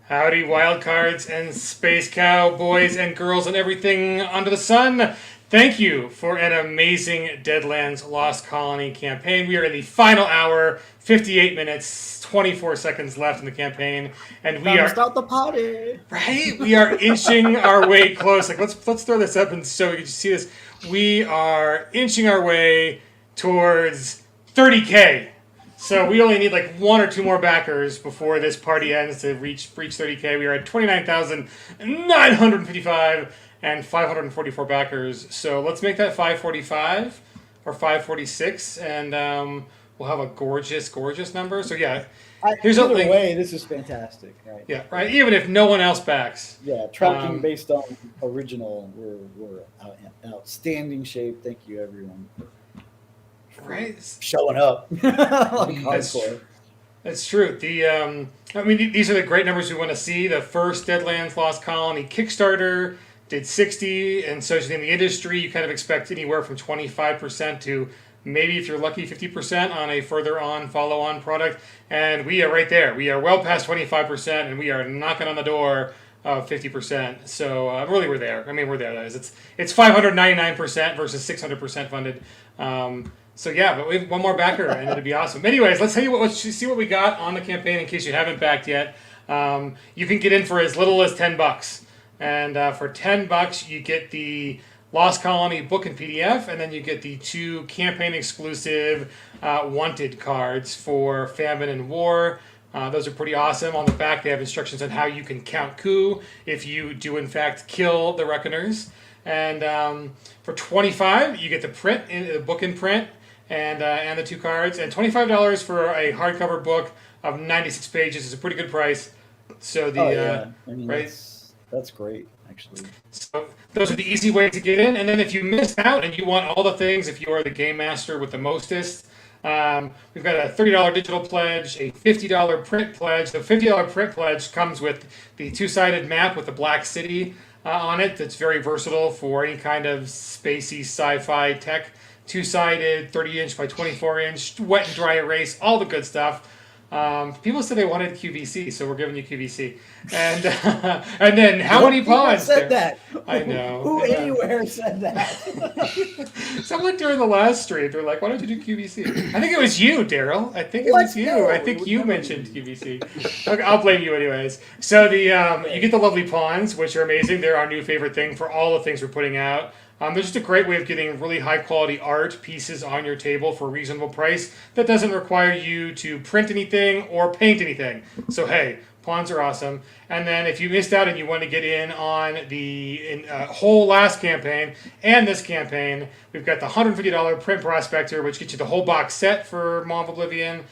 Howdy, wildcards and space cowboys and girls and everything under the sun. Thank you for an amazing Deadlands Lost Colony campaign. We are in the final hour, 58 minutes, 24 seconds left in the campaign, and we are start the party. Right, we are inching our way close. Like let's throw this up and so you can see this. We are inching our way towards 30K. So we only need like one or two more backers before this party ends to reach 30K. We are at 29,955 and 544 backers. So let's make that 545 or 546, and we'll have a gorgeous number. So yeah, here's either way, this is fantastic. Right? Yeah, right. Even if no one else backs. Yeah, tracking based on original, we're in outstanding shape. Thank you, everyone. Right, showing up. That's true. These are the great numbers we want to see. The first Deadlands Lost Colony Kickstarter did 60, and so in the industry, you kind of expect anywhere from 25% to maybe, if you're lucky, 50% on a further on follow-on product. And we are right there. We are well past 25%, and we are knocking on the door of 50%. So really, we're there. I mean, we're there. That is, it's 599% versus 600% funded. So yeah, but we have one more backer, and it'd be awesome. Anyways, let's see what we got on the campaign in case you haven't backed yet. You can get in for as little as $10, and for $10 you get the Lost Colony book and PDF, and then you get the 2 campaign exclusive wanted cards for Famine and War. Those are pretty awesome. On the back, they have instructions on how you can count coup if you do in fact kill the Reckoners. And for $25, you get the book in print. And the 2 cards, and $25 for a hardcover book of 96 pages is a pretty good price. So that's great, actually. So those are the easy ways to get in. And then if you missed out and you want all the things, if you are the game master with the mostest, we've got a $30 digital pledge, a $50 print pledge. The $50 print pledge comes with the 2-sided map with the Black City on it. That's very versatile for any kind of spacey sci-fi tech. 2-sided, 30-inch by 24-inch, wet and dry erase, all the good stuff. People said they wanted QVC, so we're giving you QVC. And then how many pawns? Said that? I know. Who anywhere said that? Someone during the last stream, they're like, "Why don't you do QVC?" I think it was you, Daryl. I think it was you. No, I think you mentioned QVC. Okay, I'll blame you anyways. So you get the lovely pawns, which are amazing. They're our new favorite thing for all the things we're putting out. They're just a great way of getting really high quality art pieces on your table for a reasonable price that doesn't require you to print anything or paint anything. So hey, pawns are awesome. And then if you missed out and you want to get in on the whole last campaign and this campaign, we've got the $150 print prospector, which gets you the whole box set for Maw of Oblivion.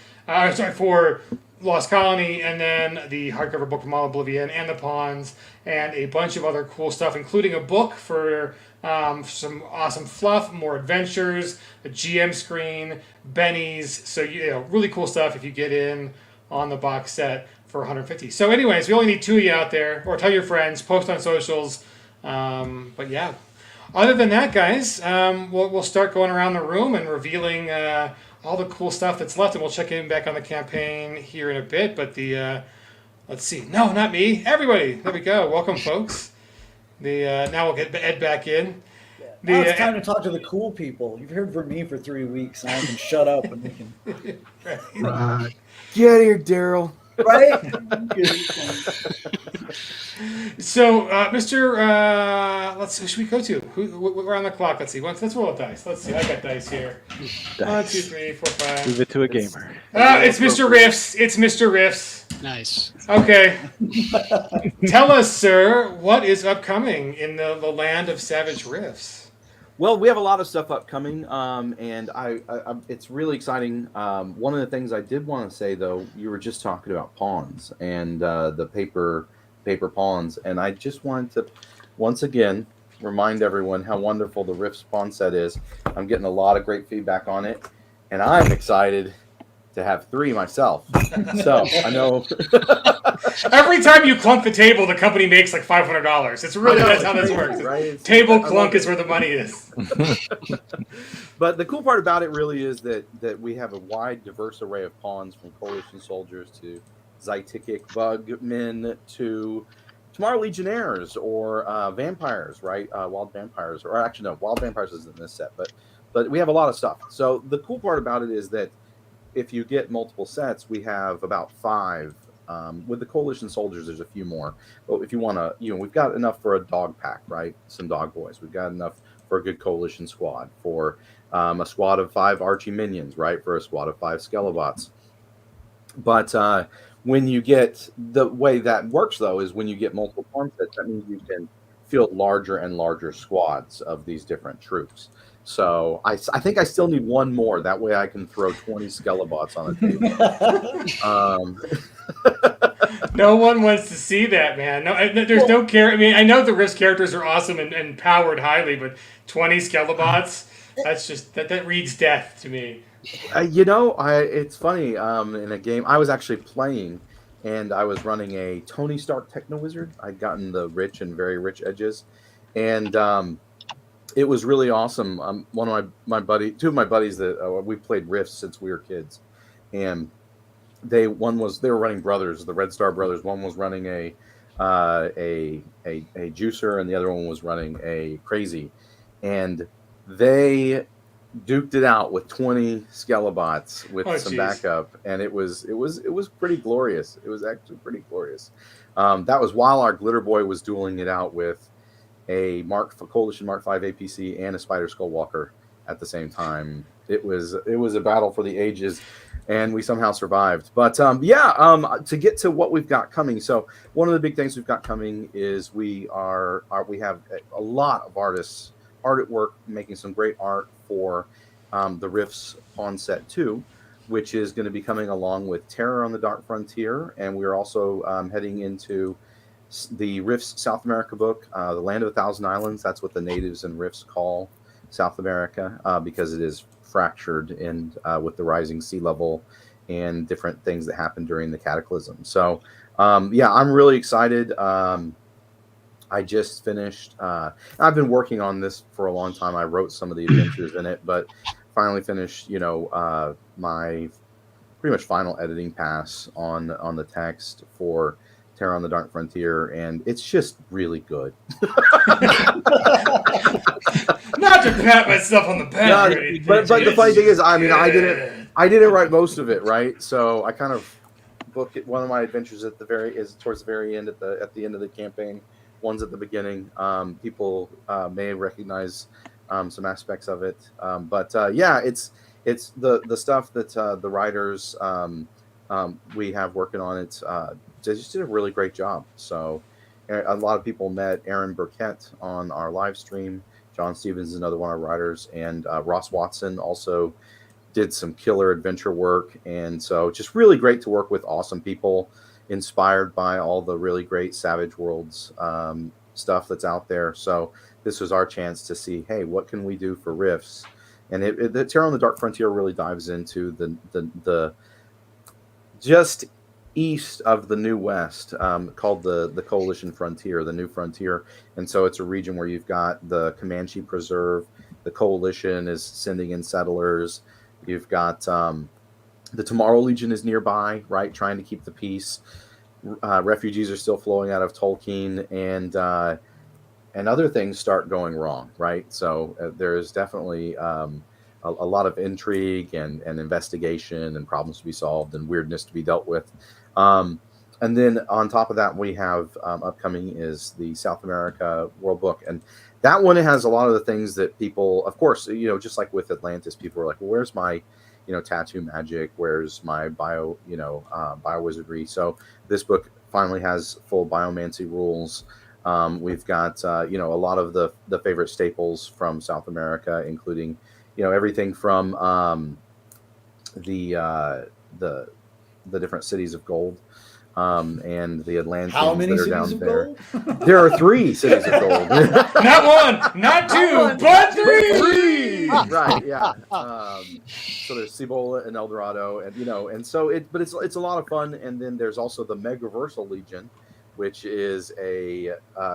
For Lost Colony, and then the hardcover book from Maw of Oblivion, and the pawns, and a bunch of other cool stuff, including a book for some awesome fluff, more adventures, a GM screen, bennies. So really cool stuff if you get in on the box set for $150. So anyways, we only need 2 of you out there, or tell your friends, post on socials. But yeah, other than that, guys, we'll start going around the room and revealing all the cool stuff that's left, and we'll check in back on the campaign here in a bit. But let's see. No, not me. Everybody. There we go. Welcome, folks. Now we'll get Ed back in. Now it's time to talk to the cool people. You've heard from me for 3 weeks, and I can shut up and we can. Right. Get out of here, Daryl. Right? So, Mr. Let's. Who should we go to? We're on the clock. Let's see. Let's roll a dice. Let's see. I got dice here. Dice. 1, 2, 3, 4, 5. Give it to a gamer. It's Mr. Riffs. It's Mr. Riffs. Nice. Okay. Tell us, sir, what is upcoming in the land of Savage Riffs? Well, we have a lot of stuff upcoming, and I it's really exciting. One of the things I did want to say, though, you were just talking about pawns and the paper pawns, and I just wanted to once again remind everyone how wonderful the Riffs pawn set is. I'm getting a lot of great feedback on it, and I'm excited to have 3 myself. So I know every time you clunk the table, the company makes like $500. It's really that's how this works. Right? Table clunk is where the money is. But the cool part about it really is that we have a wide, diverse array of pawns, from coalition soldiers to Zytikic bug men to Tomorrow Legionnaires or vampires, right? Wild vampires, or actually no, wild vampires isn't in this set, but we have a lot of stuff. So the cool part about it is that if you get multiple sets, we have about 5. With the Coalition soldiers, there's a few more. But if you want to, we've got enough for a dog pack, right? Some dog boys. We've got enough for a good Coalition squad, for a squad of 5 Archie minions, right? For a squad of 5 Skelebots. But when you get, the way that works, though, is when you get multiple farm sets, that means you can field larger and larger squads of these different troops. So I think I still need one more. That way I can throw 20 Skelebots on a table. No one wants to see that, man. No, there's no care. I mean, I know the Rift characters are awesome and powered highly, but 20 Skelebots, that's just, that reads death to me. It's funny. In a game I was actually playing, and I was running a Tony Stark Techno Wizard. I'd gotten the rich and very rich edges, and it was really awesome. One of two of my buddies that we played Rifts since we were kids, and they were running brothers, the Red Star brothers. One was running a juicer, and the other one was running a crazy, and they duked it out with 20 Skelebots with some backup, and it was pretty glorious. It was actually pretty glorious. That was while our Glitter Boy was dueling it out with a Coalition Mark V APC and a Spider Skullwalker at the same time. It was a battle for the ages, and we somehow survived. But to get to what we've got coming. So one of the big things we've got coming is we have a lot of artists hard at work making some great art for the Rifts Pawn Set 2, which is going to be coming along with Terror on the Dark Frontier, and we are also heading into the Rifts South America book, The Land of 1,000 Islands. That's what the natives and Rifts call South America, because it is fractured with the rising sea level and different things that happen during the cataclysm. So I'm really excited. I just finished. I've been working on this for a long time. I wrote some of the adventures in it, but finally finished. My pretty much final editing pass on the text for Terror on the Dark Frontier, and it's just really good. Not to pat myself on the back, but the funny thing is, I didn't write most of it, right? So I kind of book it. One of my adventures towards the very end, at the end of the campaign. One's at the beginning. People may recognize some aspects of it, but it's the stuff that the writers we have working on it. They just did a really great job. So a lot of people met Aaron Burkett on our live stream. John Stevens is another one of our writers, and Ross Watson also did some killer adventure work. And so just really great to work with awesome people, inspired by all the really great Savage Worlds stuff that's out there. So this was our chance to see, hey, what can we do for Rifts? And the Terror on the Dark Frontier really dives into the just east of the New West, called the Coalition Frontier, the New Frontier. And so it's a region where you've got the Comanche Preserve. The Coalition is sending in settlers. You've got the Tomorrow Legion is nearby, right, trying to keep the peace. Refugees are still flowing out of Tolkien, and other things start going wrong, right? So there is definitely a lot of intrigue and investigation and problems to be solved and weirdness to be dealt with. And then on top of that, we have upcoming is the South America World Book. And that one has a lot of the things that people, of course, just like with Atlantis, people are like, well, where's my tattoo magic? Where's my bio wizardry? So this book finally has full biomancy rules. We've got a lot of the favorite staples from South America, including everything from the different cities of gold, and the Atlanteans. How many that are cities down of there. gold? There are 3 cities of gold. Not one, not two, but 3. Right, yeah. So there's Cibola and El Dorado, and so it's a lot of fun. And then there's also the Megaversal Legion, which is a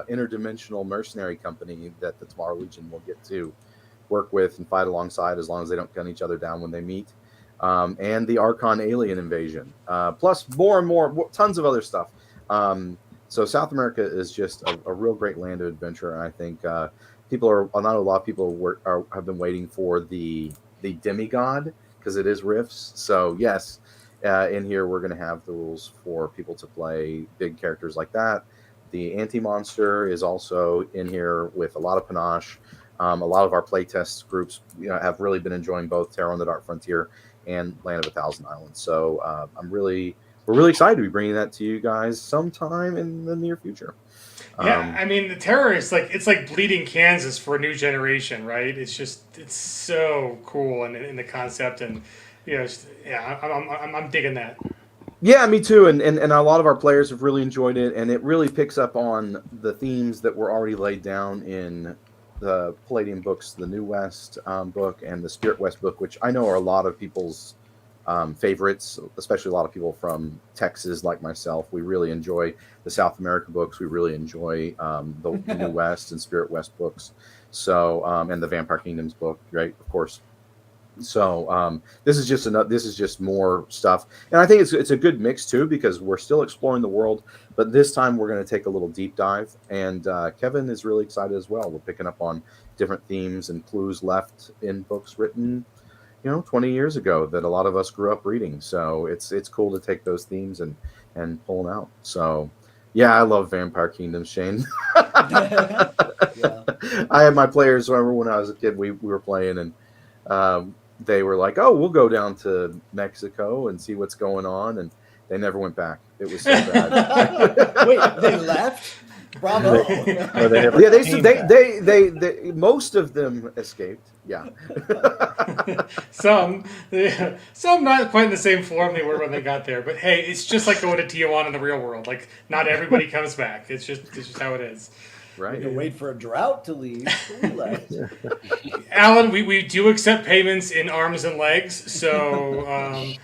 interdimensional mercenary company that the Tomorrow Legion will get to work with and fight alongside, as long as they don't gun each other down when they meet. and the Archon alien invasion, plus more and more, tons of other stuff. So South America is just a real great land of adventure, and I think people are not a lot of people have been waiting for the demigod, because it is Rifts. So yes, in here we're going to have the rules for people to play big characters like that. The anti-monster is also in here with a lot of panache. A lot of our playtest groups have really been enjoying both Terror on the Dark Frontier and Land of a Thousand Islands. So we're really excited to be bringing that to you guys sometime in the near future. Yeah, I mean, the Terror is it's like bleeding Kansas for a new generation, right? It's so cool in the concept, and I'm digging that. Yeah, me too. And a lot of our players have really enjoyed it, and it really picks up on the themes that were already laid down in the Palladium books, the New West book, and the Spirit West book, which I know are a lot of people's favorites, especially a lot of people from Texas like myself. We really enjoy the South America books. We really enjoy the New West and Spirit West books. So and the Vampire Kingdoms book, right? Of course. So this is just more stuff, and I think it's a good mix too, because we're still exploring the world, but this time we're going to take a little deep dive. And Kevin is really excited as well. We're picking up on different themes and clues left in books written 20 years ago that a lot of us grew up reading. So it's cool to take those themes and pull them out. So yeah, I love Vampire Kingdoms, Shane. Yeah. I had my players, remember when I was a kid, we were playing, and they were like, oh, we'll go down to Mexico and see what's going on, and they never went back. It was so bad. Wait, they left? Bravo. No, they never, yeah, they most of them escaped. Yeah. Some not quite in the same form they were when they got there. But hey, it's just like going to Tijuana in the real world. Like, not everybody comes back. It's just how it is. Right. We can wait for a drought to leave. We left. Alan, we do accept payments in arms and legs. So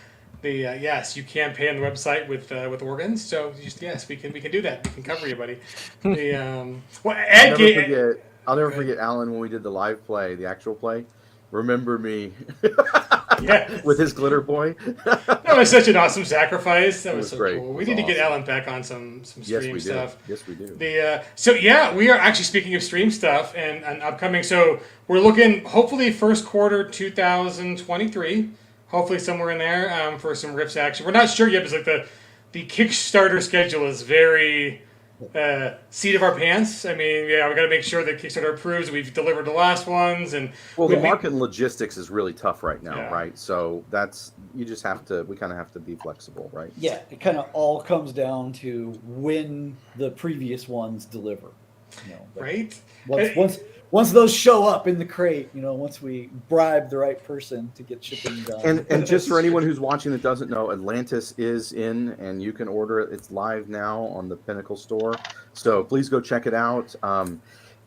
yes, you can pay on the website with organs. So yes, we can do that. We can cover you, buddy. I'll never forget Alan when we did the live play, the actual play. Remember me? Yeah, with his glitter boy. That was such an awesome sacrifice. That was so great. cool. We need to get Alan back on some stream stuff. Yes, we do. We are actually, speaking of stream stuff and upcoming. So we're looking hopefully first quarter 2023. Hopefully somewhere in there for some Rifts action. We're not sure yet because the Kickstarter schedule is very seat of our pants. I mean, we got to make sure that Kickstarter approves. We've delivered the last ones, and the market and logistics is really tough right now, Yeah. right? So we kind of have to be flexible, right? Yeah, it kind of all comes down to when the previous ones deliver. But right? Once those show up in the crate, once we bribe the right person to get shipping done. And just for anyone who's watching that doesn't know, Atlantis is in, and you can order it. It's live now on the Pinnacle store. So please go check it out.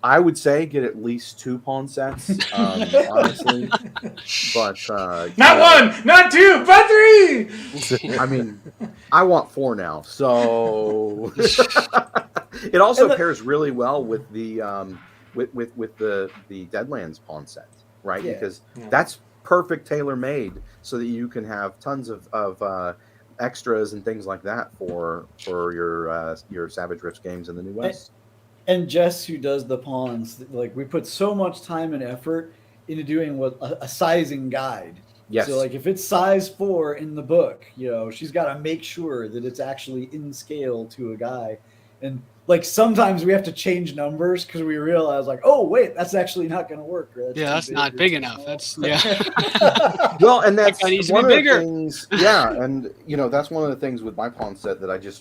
I would say get at least 2 pawn sets, honestly. But Not one, not 2, but 3. I mean, I want 4 now. So it also pairs really well with the with the Deadlands pawn set, right? Yeah. Because that's perfect tailor-made, so that you can have tons of extras and things like that for your Savage Rifts games in the New West. And Jess, who does the pawns, we put so much time and effort into doing a sizing guide. Yes. So if it's size 4 in the book, she's got to make sure that it's actually in scale to a guy. And sometimes we have to change numbers because we realize oh wait, that's actually not going to work. That's not big enough. That's Well, and that's that needs to one be of bigger. the things. Yeah, and that's one of the things with my pawn set that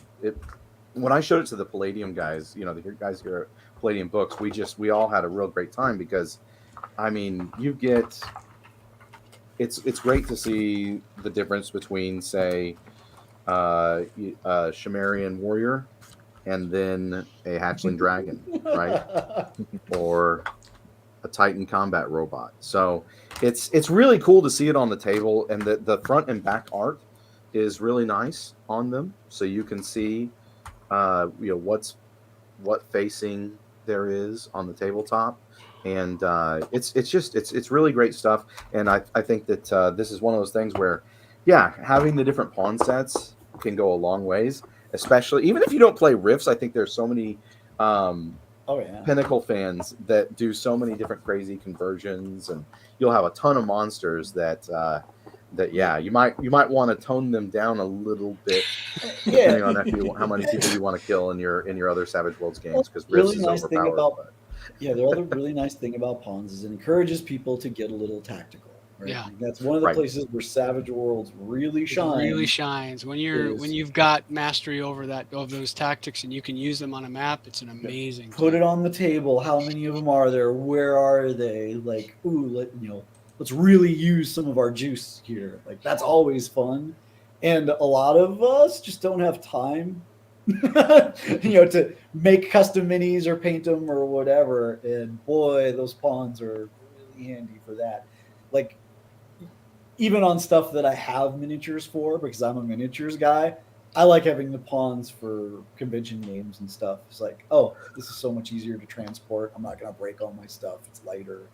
when I showed it to the Palladium guys, the guys here at Palladium Books, we all had a real great time, because I mean, it's great to see the difference between, say, a Sumerian warrior and then a hatchling dragon, right? Or a Titan combat robot. So it's really cool to see it on the table, and the front and back art is really nice on them, so you can see what facing there is on the tabletop. And it's really great stuff. And I think that this is one of those things where yeah, having the different pawn sets can go a long ways. Especially even if you don't play Rifts, I think there's so many Oh yeah. Pinnacle fans that do so many different crazy conversions, and you'll have a ton of monsters that you might want to tone them down a little bit depending on how many people you want to kill in your other Savage Worlds games, because Rifts is overpowered. Yeah, the other really nice thing about pawns is it encourages people to get a little tactical. Right? Yeah. Like that's one of the places where Savage Worlds really shines. It really shines when you've got mastery over those tactics and you can use them on a map. It's an amazing. Put it on the table. How many of them are there? Where are they? Like, let's really use some of our juice here. Like that's always fun, and a lot of us just don't have time, to make custom minis or paint them or whatever. And boy, those pawns are really handy for that. Like, even on stuff that I have miniatures for, because I'm a miniatures guy, I like having the pawns for convention games and stuff. It's like, oh, this is so much easier to transport. I'm not going to break all my stuff. It's lighter.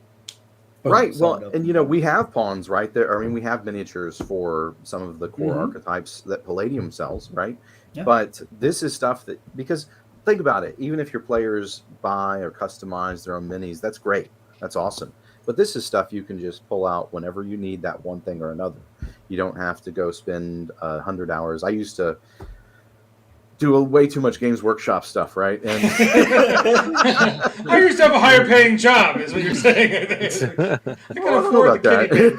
Right. Well, and we have pawns right there. I mean, we have miniatures for some of the core archetypes that Palladium sells, right? Yeah. But this is stuff that, because think about it, even if your players buy or customize their own minis, that's great. That's awesome. But this is stuff you can just pull out whenever you need that one thing or another. You don't have to go spend 100 hours. I used to do way too much Games Workshop stuff, right? And I used to have a higher paying job, is what you're saying. I can afford the kitty.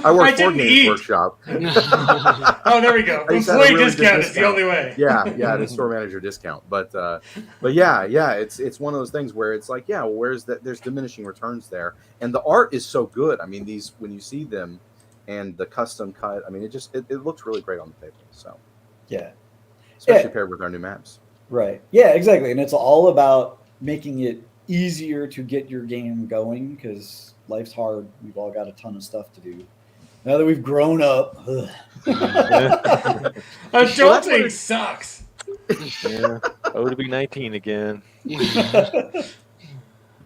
I work for Games Workshop. Oh, there we go. Employee discount is the only way. Yeah, the store manager discount. But yeah, it's one of those things where it's like, yeah, well, there's diminishing returns there, and the art is so good. I mean, these, when you see them and the custom cut, I mean, it looks really great on the table. So yeah. Especially paired with our new maps. Right. Yeah, exactly. And it's all about making it easier to get your game going, because life's hard. We've all got a ton of stuff to do. Now that we've grown up. Adulting sucks. Yeah. Oh, to be 19 again.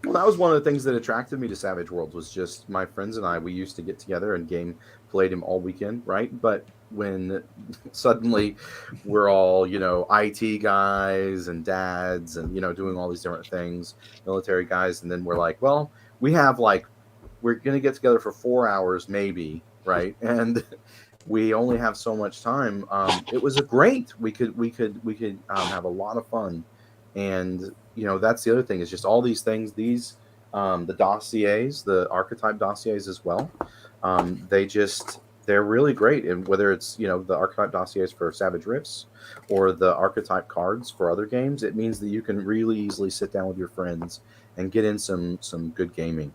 Well, that was one of the things that attracted me to Savage Worlds, was just my friends and I, we used to get together and played him all weekend, right? But when suddenly we're all, IT guys and dads and, doing all these different things, military guys, and then we're like, well, we're going to get together for 4 hours maybe, right? And we only have so much time. It was great. We could have a lot of fun. And, that's the other thing, is just all these things, the dossiers, the archetype dossiers as well. They're really great. And whether it's, the archetype dossiers for Savage Rifts or the archetype cards for other games, it means that you can really easily sit down with your friends and get in some good gaming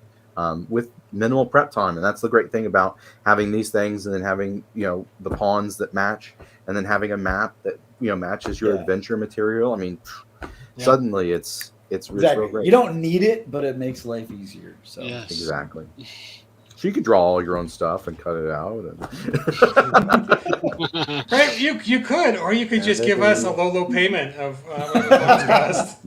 with minimal prep time. And that's the great thing about having these things, and then having, the pawns that match, and then having a map that, matches your adventure material. I mean, suddenly it's real great. You don't need it, but it makes life easier. So yes. Exactly. So you could draw all your own stuff and cut it out. Right, you could, or you could just give us a low payment of what it cost.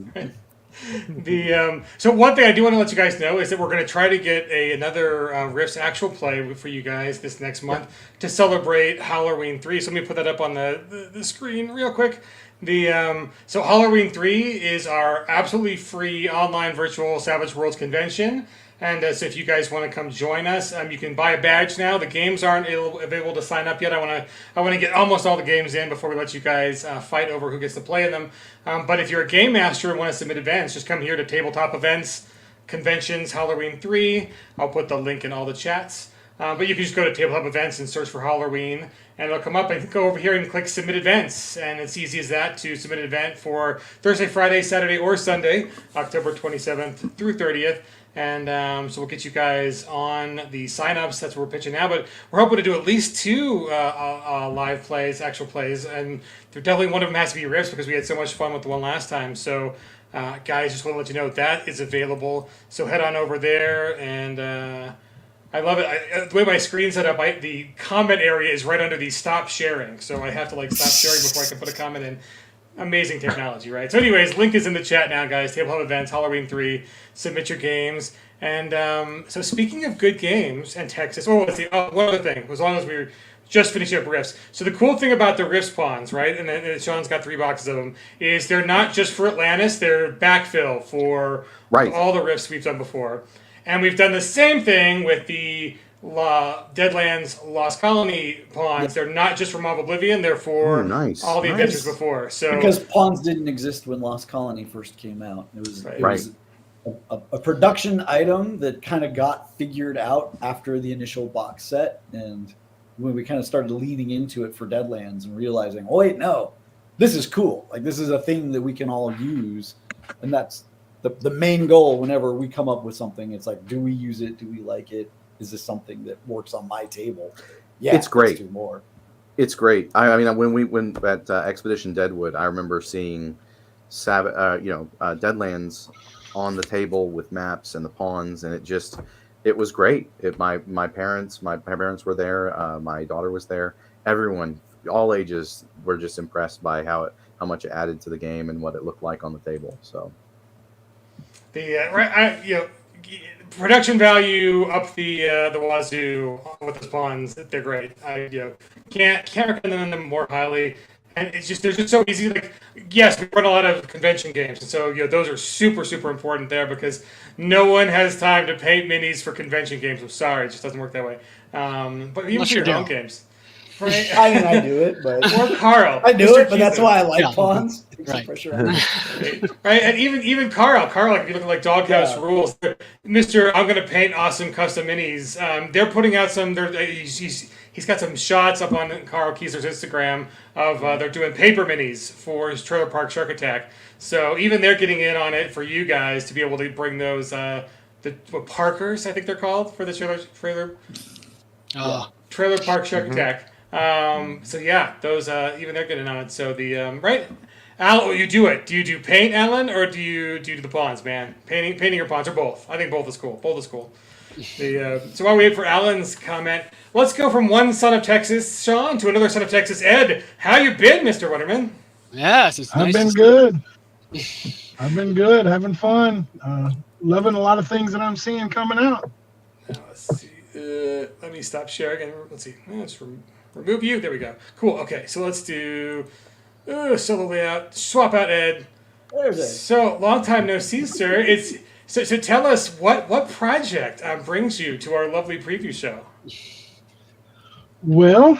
So one thing I do want to let you guys know is that we're going to try to get another Rifts actual play for you guys this next month to celebrate Halloween 3. So let me put that up on the screen real quick. So Halloween 3 is our absolutely free online virtual Savage Worlds convention. And so if you guys want to come join us, you can buy a badge now. The games aren't available to sign up yet. I want to get almost all the games in before we let you guys fight over who gets to play in them. But if you're a game master and want to submit events, just come here to Tabletop Events, Conventions, Halloween 3. I'll put the link in all the chats. But you can just go to Tabletop Events and search for Halloween, and it'll come up, and go over here and click Submit Events. And it's easy as that to submit an event for Thursday, Friday, Saturday, or Sunday, October 27th through 30th. And so we'll get you guys on the sign-ups. That's what we're pitching now. But we're hoping to do at least 2 live plays, actual plays. And definitely one of them has to be Rifts, because we had so much fun with the one last time. So, guys, just want to let you know that is available. So head on over there. And I love it. The way my screen's set up, the comment area is right under the stop sharing. So I have to stop sharing before I can put a comment in. Amazing technology, right? So, anyways, link is in the chat now, guys. Table Hub events, Halloween 3. Submit your games. And so, speaking of good games and Texas, let's see. One other thing. As long as we were just finishing up Rifts. So, the cool thing about the Rifts pawns, right? And then Sean's got 3 boxes of them. Is they're not just for Atlantis. They're backfill for all the Rifts we've done before. And we've done the same thing with the Deadlands Lost Colony pawns. They're not just for Maw of Oblivion, they're for all the adventures before. So because pawns didn't exist when Lost Colony first came out. It was a production item that kind of got figured out after the initial box set, and when we kind of started leaning into it for Deadlands and realizing, oh wait, no, this is cool. Like this is a thing that we can all use, and that's the main goal whenever we come up with something. It's like, do we use it? Do we like it? Is this something that works on my table? Yeah, it's great. Let's do more. It's great. I mean, when we went at Expedition Deadwood, I remember seeing Deadlands on the table with maps and the pawns, and it was great. My parents were there. My daughter was there. Everyone, all ages, were just impressed by how much it added to the game and what it looked like on the table. So production value up the wazoo with the pawns. They're great. I can't recommend them more highly. And they're just so easy. Like, yes, we run a lot of convention games, and so those are super, super important there because no one has time to paint minis for convention games. I'm sorry, it just doesn't work that way. But even for your own games, right? I mean, I do it, but or Carl, I do it, but that's why I like pawns. Right. Right, and even Carl, like if you look at like Doghouse Rules, Mr. I'm gonna paint awesome custom minis. They're putting out some. He's got some shots up on Carl Kiesler's Instagram of they're doing paper minis for his Trailer Park Shark Attack. So even they're getting in on it for you guys to be able to bring those Parkers, I think they're called, for the Trailer Park Shark Attack. So yeah, those even they're getting on it. So the right. Al, you do it. Do you do paint, Alan, or do you do the pawns, man? Painting or pawns, or both? I think both is cool. So while we wait for Alan's comment, let's go from one son of Texas, Sean, to another son of Texas, Ed. How you been, Mr. Wonderman? Yes, it's nice. I've been good. I've been good, having fun, loving a lot of things that I'm seeing coming out. Let's see. Let me stop sharing. Let's see. Let's remove you. There we go. Cool. Okay, so let's do solo layout. Swap out Ed. So long time no see, sir. So tell us what project brings you to our lovely preview show. Well,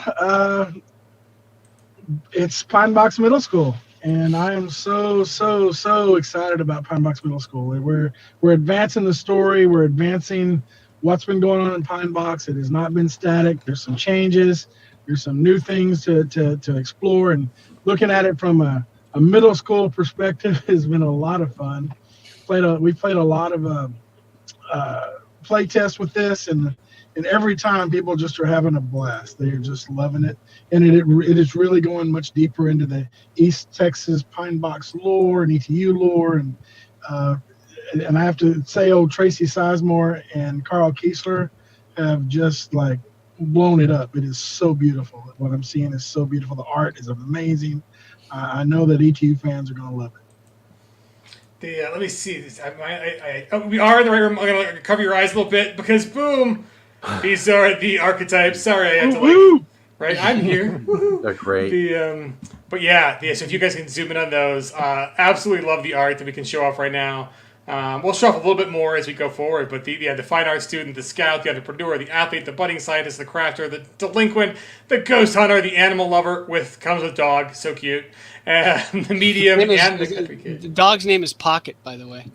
it's Pine Box Middle School, and I am so excited about Pine Box Middle School. We're advancing the story. We're advancing what's been going on in Pine Box. It has not been static. There's some changes. There's some new things to explore, looking at it from a middle school perspective has been a lot of fun. We played a lot of play tests with this, and every time people just are having a blast. They're just loving it, and it is really going much deeper into the East Texas Pine Box lore and ETU lore, and I have to say, old Tracy Sizemore and Carl Kiesler have just like blown it up. It is so beautiful. What I'm seeing is so beautiful. The art is amazing. I know that ETU fans are going to love it. Let me see this. We are in the right room. I'm going to cover your eyes a little bit because boom, these are the archetypes. Sorry, I had to right. I'm here. They're great. So if you guys can zoom in on those, absolutely love the art that we can show off right now. We'll show off a little bit more as we go forward, but the fine art student, the scout, the entrepreneur, the athlete, the budding scientist, the crafter, the delinquent, the ghost hunter, the animal lover comes with dog, so cute, and the medium and the country kid. The dog's name is Pocket, by the way.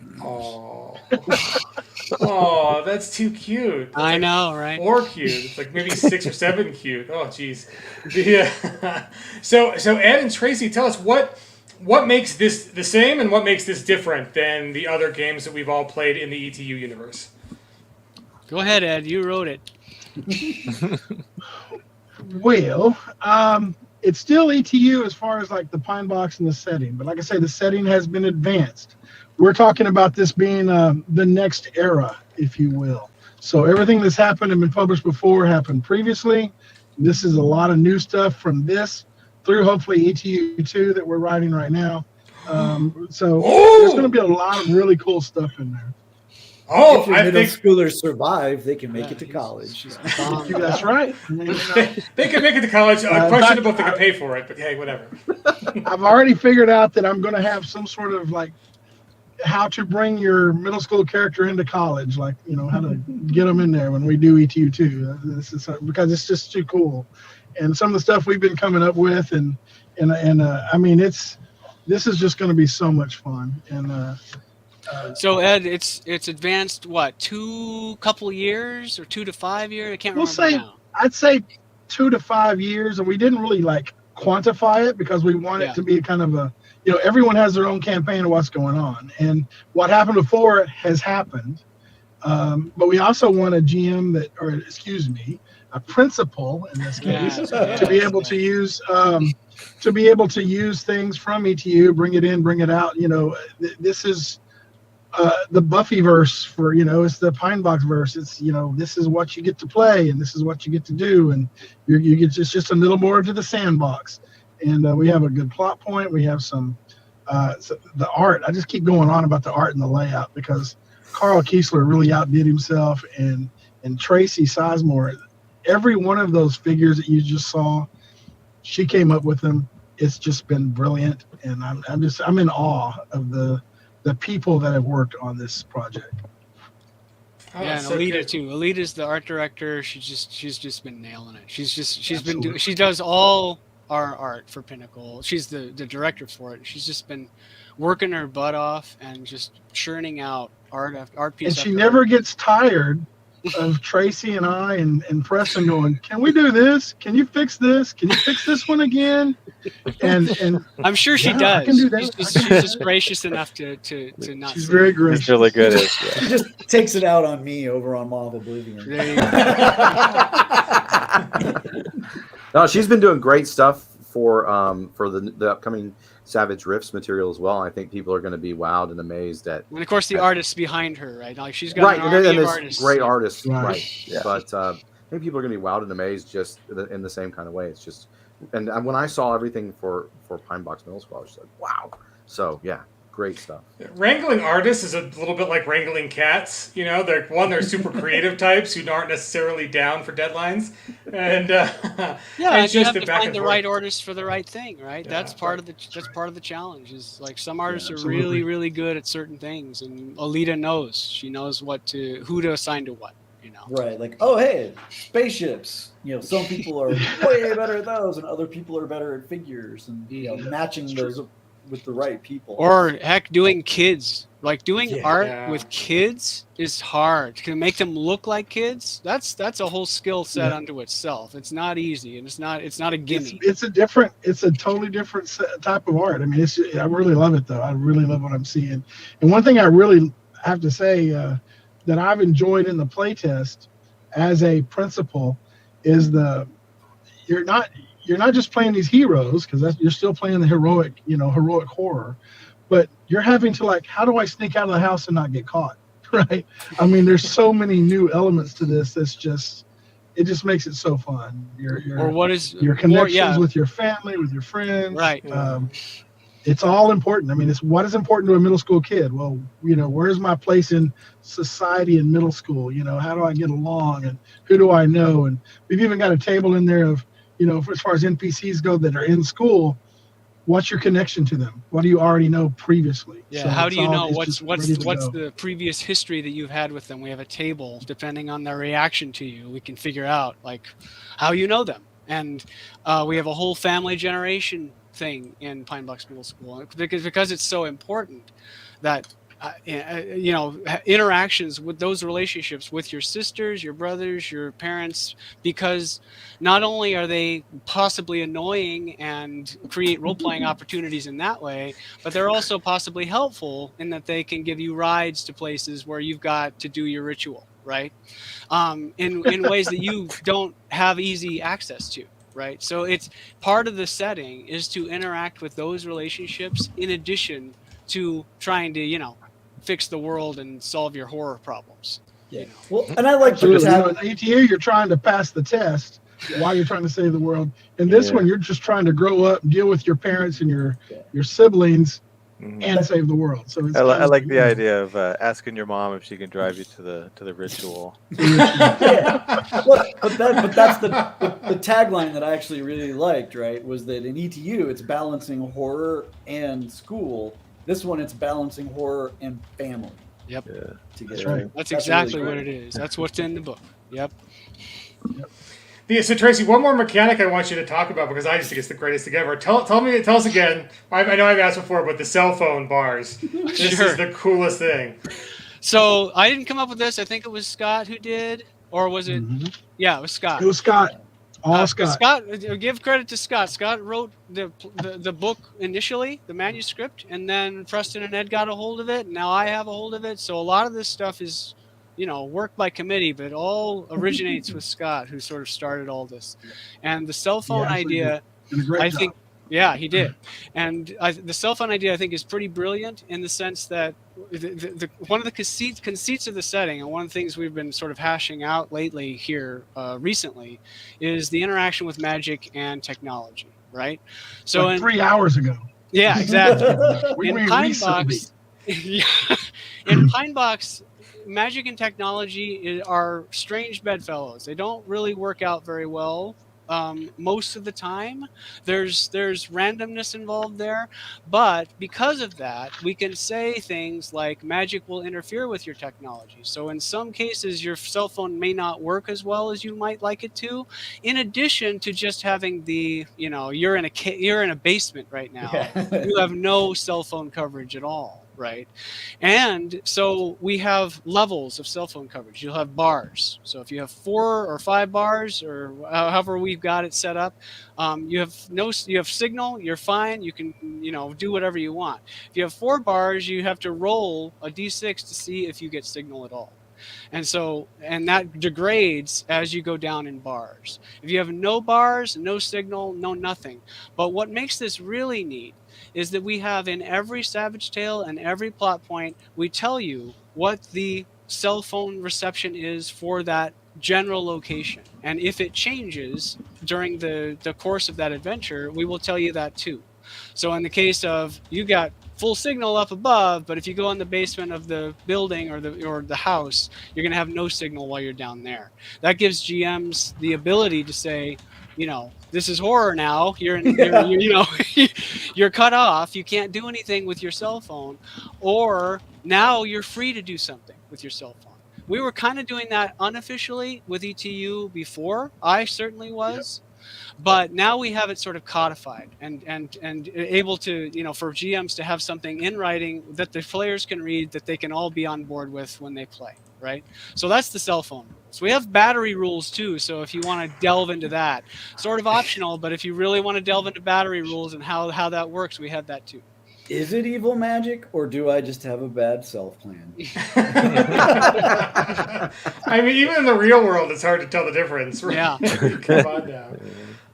Oh, that's too cute. That's I know, right? Or cute. It's like maybe 6 or 7 cute. Oh, jeez. So Ed and Tracy, tell us what makes this the same and what makes this different than the other games that we've all played in the ETU universe? Go ahead, Ed. You wrote it. Well, it's still ETU as far as like the Pine Box and the setting. But like I say, the setting has been advanced. We're talking about this being the next era, if you will. So everything that's happened and been published before happened previously. This is a lot of new stuff from this. through hopefully ETU2 that we're writing right now. So Oh! there's going to be a lot of really cool stuff in there. Oh, if your I middle think schoolers survive, they can make Yeah, it to college. That's right. they can make it to college. Questionable if they can pay for it, but hey, whatever. I've already figured out that I'm going to have some sort of like how to bring your middle school character into college, like, you know, how to get them in there when we do ETU2. This is because it's just too cool. And some of the stuff we've been coming up with and I mean, this is just going to be so much fun. And So Ed, it's advanced what, couple years or 2 to 5 years? I can't remember now. I'd say 2 to 5 years, and we didn't really like quantify it because we want it to be kind of a, you know, everyone has their own campaign of what's going on, and what happened before has happened. But we also want a GM a principal in this case, to be able to use things from ETU, bring it in, bring it out. You know, this is the Buffy verse for, you know, it's the Pine Box verse. It's, you know, this is what you get to play and this is what you get to do, and you get just a little more to the sandbox. And we have a good plot point. We have some the art. I just keep going on about the art and the layout because Carl Kiesler really outdid himself, and Tracy Sizemore. Every one of those figures that you just saw, she came up with them. It's just been brilliant, and I'm in awe of the people that have worked on this project. Yeah, and Alita too. Alita's the art director. She's just been nailing it. She does all our art for Pinnacle. She's the director for it. She's just been working her butt off and just churning out art piece. And she never gets tired of Tracy and I and Preston going, can we do this? Can you fix this? Can you fix this one again? And I'm sure she does. I can do that. She's just gracious enough to not. She's very gracious. She's really good at it. She just takes it out on me over on Maw of Oblivion. There you go. No, she's been doing great stuff for the upcoming Savage Rifts material as well. I think people are going to be wowed and amazed at. And of course, the artists behind her, right? Like she's got an army of artists. Great artists, right? Yeah. But I think people are going to be wowed and amazed just in the same kind of way. It's just, and when I saw everything for Pine Box Middle School, I was just like, wow. So yeah, great stuff. Wrangling artists is a little bit like wrangling cats. You know, they're super creative types who aren't necessarily down for deadlines, and and you have to find the right artists for the right thing, right? That's part of the challenge. Is like some artists are really, really good at certain things, and Alita knows. She knows who to assign to what. You know, right? Like, oh hey, spaceships. You know, some people are way better at those, and other people are better at figures, and you know, matching those with the right people. Or heck, doing kids. Like doing art with kids is hard. To make them look like kids, that's a whole skill set unto itself. It's not easy, and it's not a gimme. It's a totally different type of art. I mean, I really love it though. I really love what I'm seeing. And one thing I really have to say that I've enjoyed in the playtest as a principal is you're not just playing these heroes, because you're still playing the heroic horror, but you're having to, like, how do I sneak out of the house and not get caught, right? I mean, there's so many new elements to this. It just makes it so fun. Your connections with your family, with your friends, right? It's all important. I mean, it's what is important to a middle school kid. Well, you know, where's my place in society in middle school? You know, how do I get along, and who do I know? And we've even got a table in there of, you know, as far as NPCs go that are in school, what's your connection to them? What do you already know previously? Yeah. So how do you know what's the previous history that you've had with them? We have a table. Depending on their reaction to you, we can figure out like how you know them. And we have a whole family generation thing in Pine Box Middle School because it's so important that you know, interactions with those relationships with your sisters, your brothers, your parents, because not only are they possibly annoying and create role-playing opportunities in that way, but they're also possibly helpful in that they can give you rides to places where you've got to do your ritual, right? In ways that you don't have easy access to. Right. So it's part of the setting is to interact with those relationships in addition to trying to, you know, fix the world and solve your horror problems. Yeah. You know? Well, and I like to have an ETU, you're trying to pass the test. while you're trying to save the world. And this one, you're just trying to grow up, deal with your parents and your siblings, and save the world. So it's I like the idea of asking your mom if she can drive you to the ritual. Look, but that's the tagline that I actually really liked, right? Was that in ETU it's balancing horror and school. This one it's balancing horror and family. Yep. Together. Right. That's really exactly great. what it is. That's what's in the book. Yep. Yeah, so Tracy, one more mechanic I want you to talk about because I just think it's the greatest thing ever. Tell us again. I know I've asked before, but the cell phone bars. This is the coolest thing. So I didn't come up with this. I think it was Scott who did, or was it? Yeah, it was Scott. It was Scott. Scott. Scott, give credit to Scott. Scott wrote the book initially, the manuscript, and then Preston and Ed got a hold of it. And now I have a hold of it. So a lot of this stuff is, work by committee, but it all originates with Scott, who sort of started all this. And the cell phone idea, I think, yeah, he did. And the cell phone idea, I think, is pretty brilliant in the sense that one of the conceits of the setting, and one of the things we've been sort of hashing out lately here recently, is the interaction with magic and technology, right? So like 3 hours ago. Yeah, exactly. In Pine Box, in Pine Box, magic and technology are strange bedfellows. They don't really work out very well. Most of the time there's randomness involved there, but because of that we can say things like magic will interfere with your technology. So in some cases your cell phone may not work as well as you might like it to, in addition to just having the you're in a basement right now. You have no cell phone coverage at all, right? And so we have levels of cell phone coverage. You'll have bars. So if you have 4 or 5 bars, or however we've got it set up, you have signal, you're fine. You can do whatever you want. If you have 4 bars, you have to roll a d6 to see if you get signal at all. And that degrades as you go down in bars. If you have no bars, no signal, no nothing. But what makes this really neat is that we have in every Savage Tale and every plot point, we tell you what the cell phone reception is for that general location. And if it changes during the course of that adventure, we will tell you that too. So in the case of you got full signal up above, but if you go in the basement of the building or the house, you're going to have no signal while you're down there. That gives GMs the ability to say, this is horror now. You're cut off. You can't do anything with your cell phone, or now you're free to do something with your cell phone. We were kind of doing that unofficially with ETU before. I certainly was. Yep. But now we have it sort of codified and able to, for GMs to have something in writing that the players can read, that they can all be on board with when they play, right? So that's the cell phone rules. We have battery rules too, so if you want to delve into that, sort of optional, but if you really want to delve into battery rules and how that works, we have that too. Is it evil magic, or do I just have a bad self plan? I mean, even in the real world, it's hard to tell the difference. Right? Yeah. Come on now.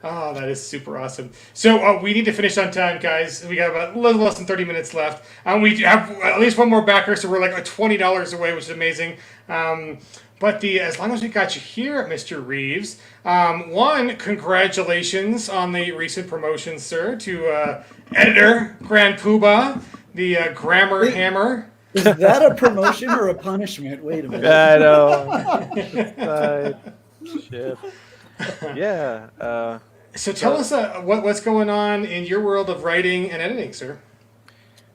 Oh, that is super awesome. So we need to finish on time, guys. We got about a little less than 30 minutes left. We have at least one more backer, so we're like $20 away, which is amazing. But as long as we got you here, Mr. Reeves, congratulations on the recent promotion, sir, to editor Grand Poobah, the grammar hammer. Is that a promotion or a punishment? Wait a minute. I know. Shit. Yeah. So tell us what's going on in your world of writing and editing, sir.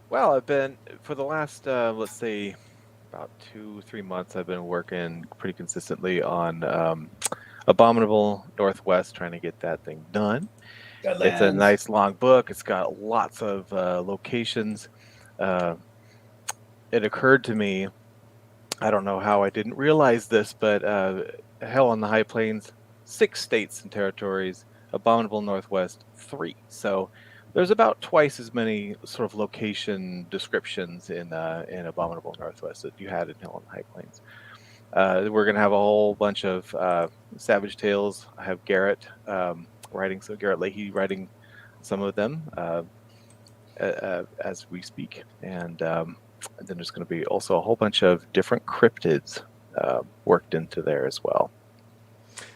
Well, I've been, for the last, let's say, about 2-3 months, I've been working pretty consistently on Abominable Northwest, trying to get that thing done. It's a nice long book. It's got lots of locations. It occurred to me, I don't know how I didn't realize this, but Hell on the High Plains, 6 states and territories, Abominable Northwest, 3. So there's about twice as many sort of location descriptions in Abominable Northwest that you had in Hell on the High Plains. We're going to have a whole bunch of Savage Tales. I have Garrett writing, so Garrett Leahy writing some of them as we speak. And then there's going to be also a whole bunch of different cryptids worked into there as well.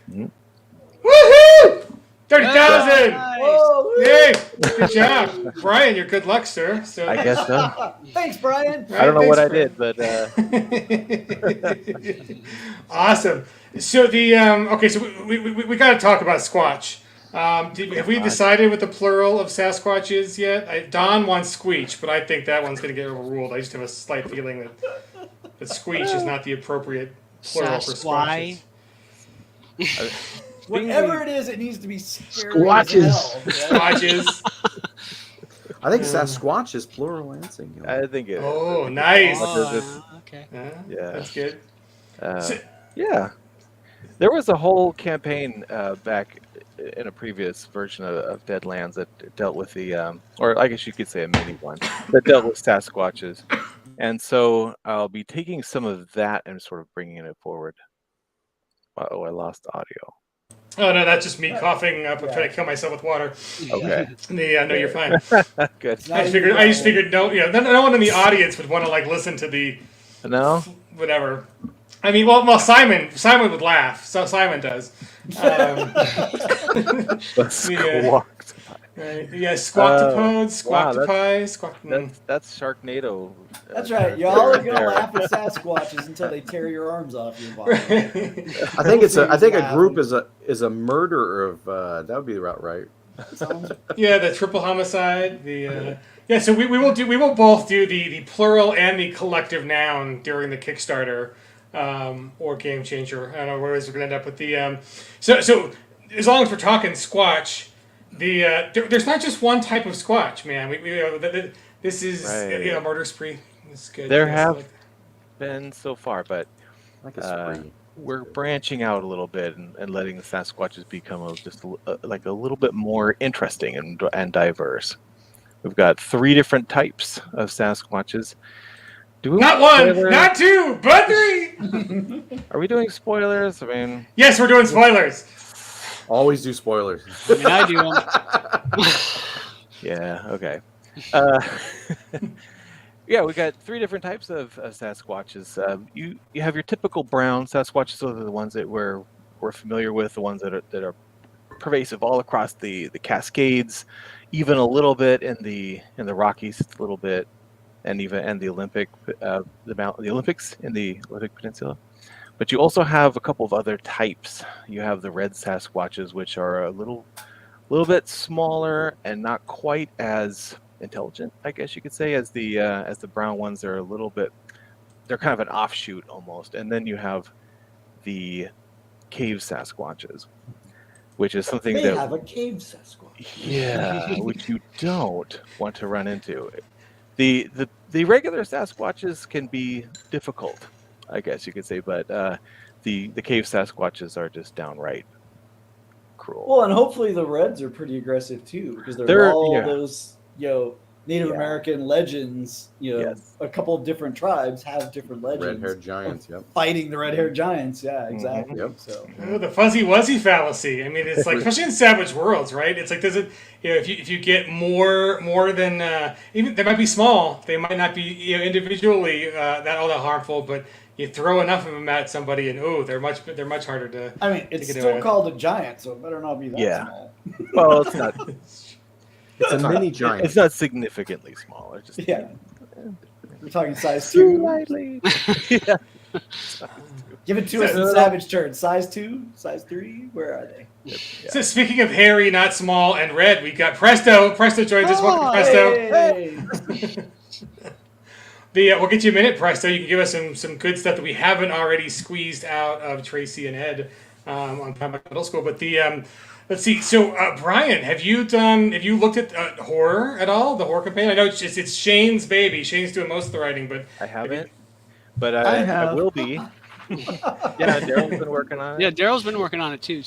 Mm-hmm. Woohoo! 30,000! Nice. Whoa! Yay! Good job. Brian, you're good luck, sir. So, I guess so. Thanks, Brian. I don't know what I Brian. did, but Awesome. So okay, so we got to talk about Squatch. Have we decided what the plural of Sasquatch is yet? Don wants Squeech, but I think that one's going to get overruled. I just have a slight feeling that Squeech is not the appropriate plural for Sasquatch. Squatches. Whatever it is, it needs to be scary Squatches. as hell. Squatches. I think Sasquatch is plural and singular. I think it. Oh, nice. Oh, okay. Yeah. That's good. Yeah, there was a whole campaign back in a previous version of Deadlands that dealt with the, or I guess you could say a mini one that dealt with Sasquatches, and so I'll be taking some of that and sort of bringing it forward. Oh, I lost audio. Oh no, that's just me coughing up and trying to kill myself with water. Okay, No, you're fine. good. I just figured no one in the audience would want to like listen to the No, whatever. I mean, well, Simon would laugh. So Simon does. Squawked. Right. Yeah, Squawktopode, wow, Squawktopie, that's Sharknado. That's right. Y'all are gonna laugh at Sasquatches until they tear your arms off your body. I think a group is a murder of that would be about right. Yeah, the triple homicide. Yeah, so we will both do the plural and the collective noun during the Kickstarter or Game Changer. I don't know where we're going to end up with the so as long as we're talking Squatch, there's not just one type of Squatch, man. This is Right. Murder Spree. It's good. There have been so far, but Like a spree. we're branching out a little bit and letting the Sasquatches become just like a little bit more interesting and diverse. We've got 3 different types of Sasquatches. Do we Not want one, spoilers? not 2, but 3. Are we doing spoilers? I mean, Yes, we're doing spoilers. Always do spoilers. I mean, I do them. yeah, okay. Yeah, we got 3 different types of Sasquatches. You have your typical brown Sasquatches. Those are the ones that we're familiar with, the ones that are pervasive all across the Cascades, even a little bit in the Rockies, a little bit, and the Olympics in the Olympic Peninsula. But you also have a couple of other types. You have the red Sasquatches, which are a little bit smaller and not quite as intelligent, I guess you could say, as the brown ones. They're kind of an offshoot almost. And then you have the cave Sasquatches, which is something They that have a cave Sasquatch. yeah, which you don't want to run into. The regular Sasquatches can be difficult, I guess you could say, but the cave Sasquatches are just downright cruel. Well, and hopefully the Reds are pretty aggressive too, because they're all yeah. those Native American legends. Yes. A couple of different tribes have different legends. Red-haired giants. Yep. Fighting the red-haired giants. Yeah, exactly. Yep. So Oh, the fuzzy wuzzy fallacy. I mean, it's like, especially in Savage Worlds, right? It's like, does it? If you get more than even they might be small, they might not be individually that all that harmful, but you throw enough of them at somebody, and they're much harder to. I mean, it's get still away. called a giant, so it better not be that small. Well, it's not. It's a mini giant. It's not significantly small. It's just Yeah. We're talking size 2. slightly. Yeah. Give it to us in Savage Turn. Size 2, size 3. Where are they? So speaking of hairy, not small, and red, we got Presto. Presto joins us. Welcome, Presto. Hey! We'll get you a minute, Presto. You can give us some good stuff that we haven't already squeezed out of Tracy and Ed on Pembroke Middle School. But let's see. So Brian, have you looked at horror at all? The horror campaign? I know it's Shane's baby. Shane's doing most of the writing, but I haven't, but I will be. Yeah, Daryl's been working on it. Yeah, Daryl's been working on it too.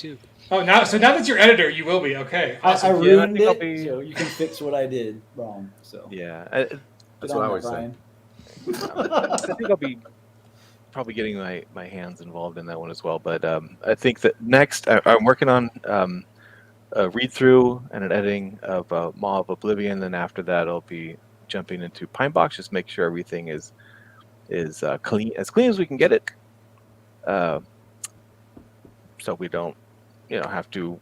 now that you're editor, you will be okay. I Awesome. ruined I think I'll it, be- so you can fix what I did wrong. So Yeah, That's Get what on I that, always say. Brian. I think I'll be probably getting my hands involved in that one as well. But I think that next I'm working on a read through and an editing of Maw of Oblivion. Then after that, I'll be jumping into Pine Box, just make sure everything is clean as we can get it. So we don't have to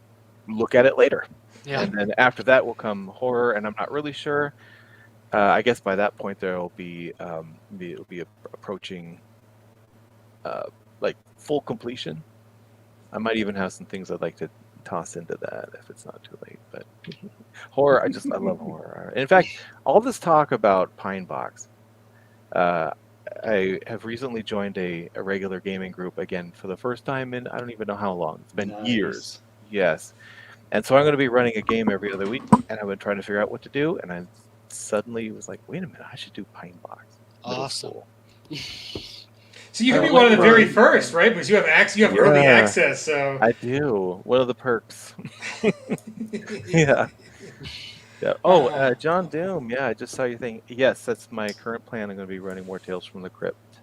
look at it later. Yeah. And then after that will come horror, and I'm not really sure. I guess by that point there will be it'll be approaching like full completion. I might even have some things I'd like to toss into that if it's not too late. But horror, I love horror. In fact, all this talk about Pine Box, I have recently joined a regular gaming group again for the first time in I don't even know how long. It's been years. Yes. And so I'm going to be running a game every other week, and I've been trying to figure out what to do, and I suddenly was like, wait a minute, I should do Pine Box. Awesome. So you can be one of the very first, right? Because you have early access. So I do. What are the perks? Yeah. Yeah. Oh, John Doom. Yeah, I just saw your thing. Yes, that's my current plan. I'm going to be running more Tales from the Crypt.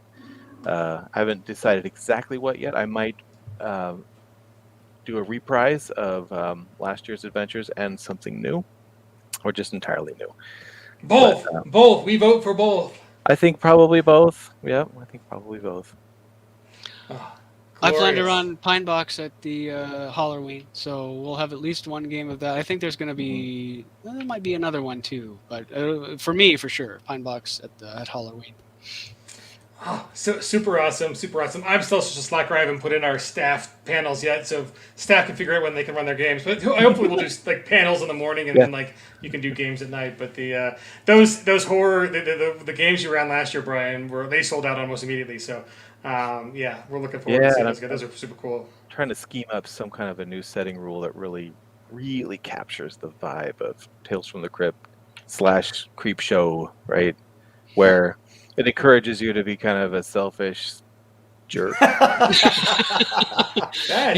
I haven't decided exactly what yet. I might do a reprise of last year's adventures and something new, or just entirely new. Both. Both. We vote for both. I think probably both. Yeah, I think probably both. Oh, I plan to run Pine Box at the Halloween, so we'll have at least one game of that. I think there's going to be there might be another one too, but for me, for sure, Pine Box at Halloween. Oh, so super awesome, super awesome. I'm still such a slacker. I haven't put in our staff panels yet, so staff can figure out when they can run their games. But hopefully we'll do like panels in the morning, and then like you can do games at night. But the those horror the games you ran last year, Brian, they sold out almost immediately. So we're looking forward to seeing those guys. Those are super cool. Trying to scheme up some kind of a new setting rule that really captures the vibe of Tales from the Crypt / Creep Show, right? Where it encourages you to be kind of a selfish jerk. You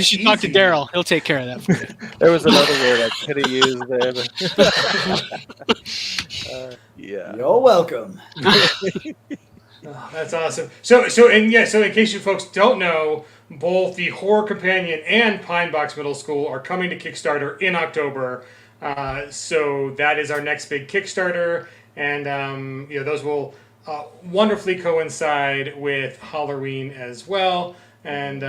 should talk to Daryl. He'll take care of that for you. There was another word I could have used there. But yeah. You're welcome. Oh, that's awesome. So in case you folks don't know, both the Horror Companion and Pine Box Middle School are coming to Kickstarter in October. So that is our next big Kickstarter, and those will wonderfully coincide with Halloween as well. And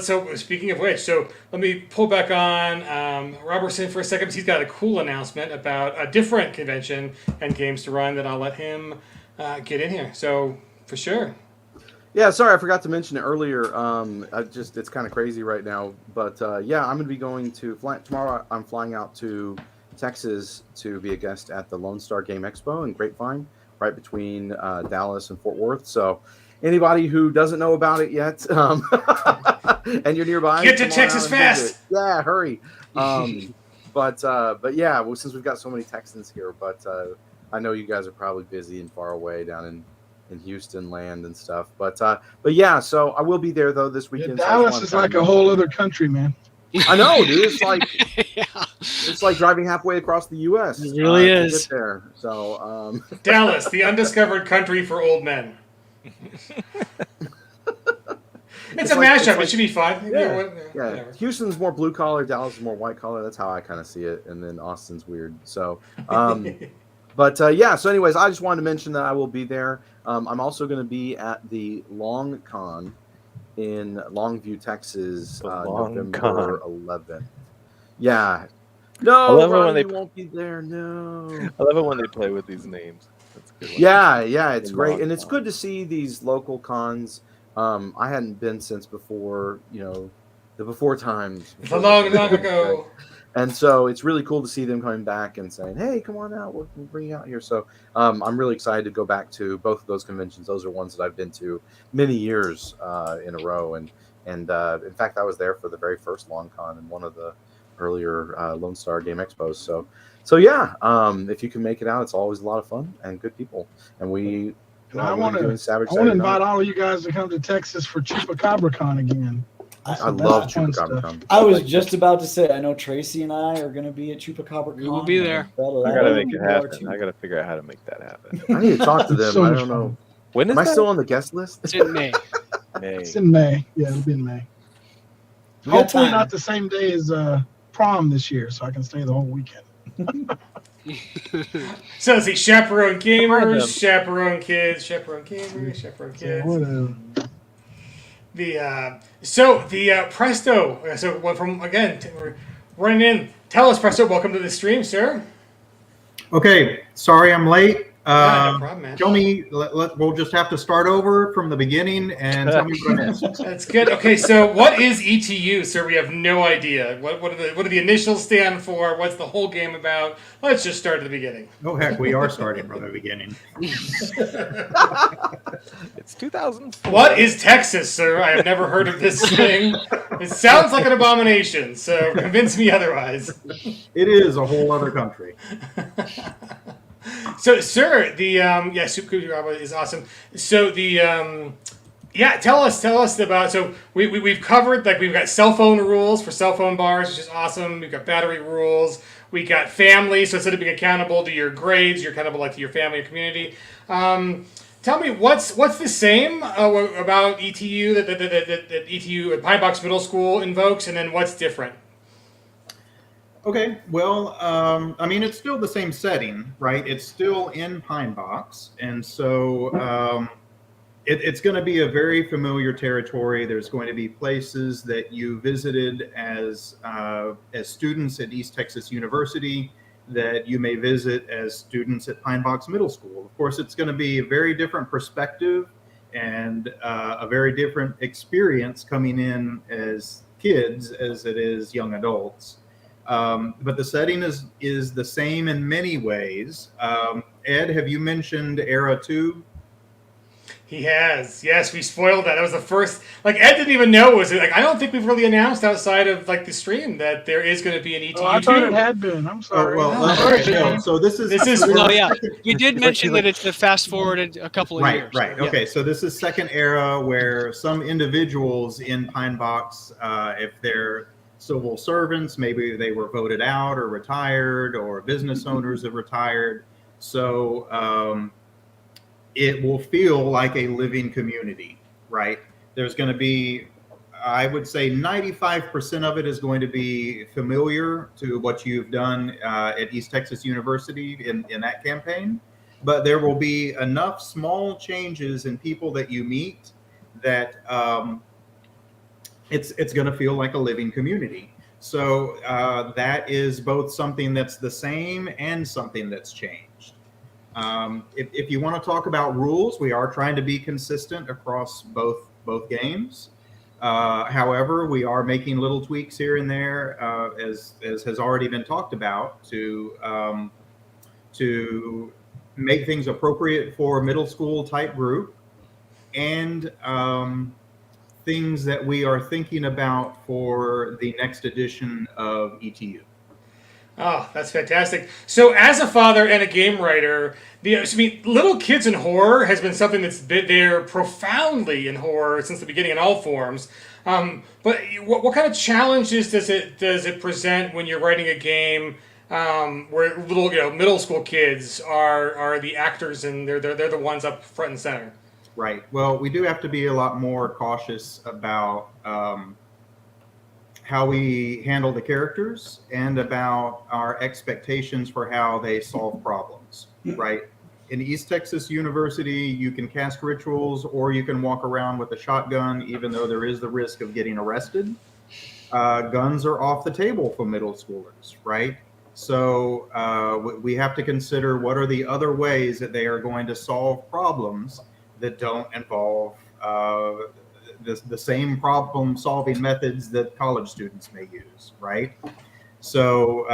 so speaking of which, so let me pull back on Robertson for a second, because he's got a cool announcement about a different convention and games to run that I'll let him get in here. So for sure. Yeah, sorry, I forgot to mention it earlier. It's kind of crazy right now, but I'm going to be going to tomorrow. I'm flying out to Texas to be a guest at the Lone Star Game Expo in Grapevine, right between Dallas and Fort Worth. So anybody who doesn't know about it yet, and you're nearby, get to Texas fast. Yeah, hurry. But since we've got so many Texans here, but I know you guys are probably busy and far away down in Houston land and stuff. But so I will be there though this weekend. Yeah, Dallas is like a whole other country, man. I know, dude. It's like it's like driving halfway across the U.S. It really is. To get there. So Dallas, the undiscovered country for old men. It's a mashup. It should be fun. Yeah. Houston's more blue collar. Dallas is more white collar. That's how I kind of see it. And then Austin's weird. So, so anyways, I just wanted to mention that I will be there. I'm also going to be at the Long Con in Longview, Texas, November 11th. Yeah. No, I love it when they won't be there. No. I love it when they play with these names. That's a good one. Yeah, it's great, and it's good to see these local cons. I hadn't been since before, the before times. Long ago. And so it's really cool to see them coming back and saying, "Hey, come on out, we'll bring you out here." So I'm really excited to go back to both of those conventions. Those are ones that I've been to many years in a row, and in fact, I was there for the very first Long Con and one of the earlier Lone Star Game Expos. So if you can make it out, it's always a lot of fun and good people. And I want to invite all of you guys to come to Texas for Chupacabra Con again. I love Chupacabra Con. I was just about to say, I know Tracy and I are going to be at Chupacabra Con. We will be there. I gotta make it happen. I gotta figure out how to make that happen. I need to talk to them. I don't know. When is Am I still on the guest list? It's in May. It's in May. Yeah, it'll be in May. Hopefully not the same day as prom this year, so I can stay the whole weekend. So let's see, chaperone gamers, chaperone kids, chaperone gamers, chaperone kids. Whatever. Presto. So we're running in. Tell us, Presto. Welcome to the stream, sir. Okay, sorry I'm late. No problem, man. Tell me, we'll just have to start over from the beginning and tell me what I missed. That's good. Okay, so what is ETU, sir? We have no idea. What do the initials stand for? What's the whole game about? Let's just start at the beginning. Oh, heck, we are starting from the beginning. It's 2004. What is Texas, sir? I have never heard of this thing. It sounds like an abomination, so convince me otherwise. It is a whole other country. So, sir, Soup Kujaraba is awesome. So tell us about. So we've covered, like, we've got cell phone rules for cell phone bars, which is awesome. We've got battery rules. We got family. So instead of being accountable to your grades, you're accountable to your family or community. Tell me what's the same about ETU that ETU at Pine Box Middle School invokes, and then what's different? Okay, well, I mean, it's still the same setting, right? It's still in Pine Box, and so it's going to be a very familiar territory. There's going to be places that you visited as students at East Texas University that you may visit as students at Pine Box Middle School. Of course, it's going to be a very different perspective and a very different experience coming in as kids as it is young adults. But the setting is the same in many ways. Ed, have you mentioned Era 2? He has. Yes, we spoiled that. That was the first. Like, Ed didn't even know. I don't think we've really announced outside of, like, the stream that there is going to be an ETU. Oh, I thought it had been. I'm sorry. So this is. Oh, yeah. You did mention that it's the fast forwarded a couple of years. Right. Yeah. Okay. So this is second era where some individuals in Pine Box, if they're civil servants, maybe they were voted out or retired, or business owners have retired. So it will feel like a living community, right? There's going to be, I would say 95% of it is going to be familiar to what you've done at East Texas University in that campaign. But there will be enough small changes in people that you meet that it's going to feel like a living community. So that is both something that's the same and something that's changed. If you want to talk about rules, we are trying to be consistent across both games. However, we are making little tweaks here and there, as has already been talked about, to make things appropriate for a middle school type group, and things that we are thinking about for the next edition of ETU. Oh, that's fantastic. So as a father and a game writer, little kids in horror has been something that's been there profoundly in horror since the beginning in all forms. But what kind of challenges does it present when you're writing a game where little middle school kids are the actors and they're the ones up front and center? Right. Well, we do have to be a lot more cautious about how we handle the characters and about our expectations for how they solve problems, right? In East Texas University, you can cast rituals or you can walk around with a shotgun, even though there is the risk of getting arrested. Guns are off the table for middle schoolers, right? So we have to consider what are the other ways that they are going to solve problems that don't involve the same problem-solving methods that college students may use, right? So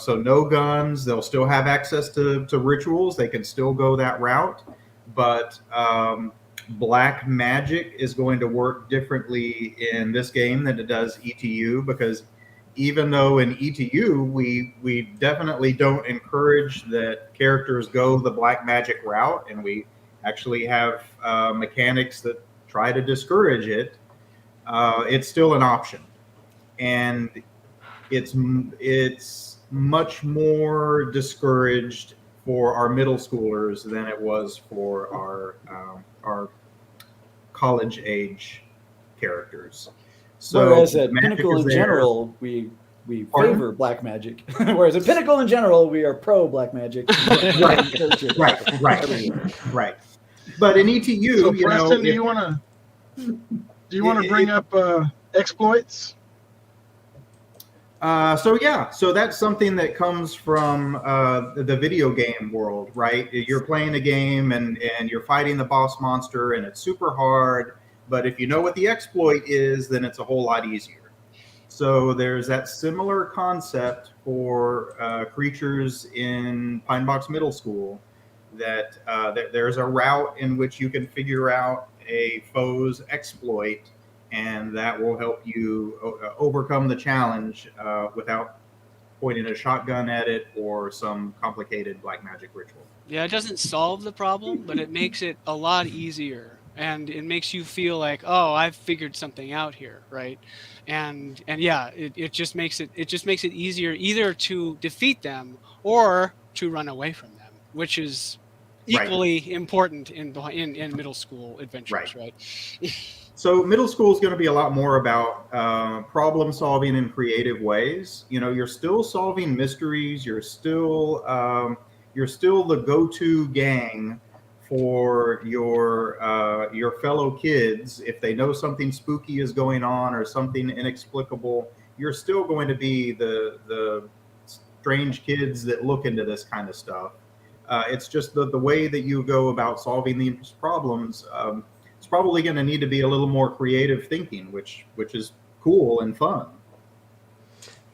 no guns. They'll still have access to rituals. They can still go that route, but black magic is going to work differently in this game than it does ETU, because even though in ETU we definitely don't encourage that characters go the black magic route, and we actually have mechanics that try to discourage it, it's still an option, and it's much more discouraged for our middle schoolers than it was for our college age characters. So whereas at Pinnacle in general, we favor black magic. Whereas at Pinnacle in general, we are pro black magic. Right. But in ETU, so Preston, do you want to Do you want to bring up exploits? So that's something that comes from the video game world, right? You're playing a game and you're fighting the boss monster and it's super hard, but if you know what the exploit is, then it's a whole lot easier. So there's that similar concept for creatures in Pine Box Middle School, that there's a route in which you can figure out a foe's exploit, and that will help you overcome the challenge without pointing a shotgun at it or some complicated black magic ritual. Yeah, it doesn't solve the problem, but it makes it a lot easier, and it makes you feel like, oh, I've figured something out here, right? And yeah, it just makes it easier either to defeat them or to run away from them, which is equally important in middle school adventures, right? So middle school is going to be a lot more about problem solving in creative ways. You know, you're still solving mysteries. You're still the go-to gang for your fellow kids. If they know something spooky is going on or something inexplicable, you're still going to be the strange kids that look into this kind of stuff. It's just the way that you go about solving these problems. It's probably going to need to be a little more creative thinking, which is cool and fun.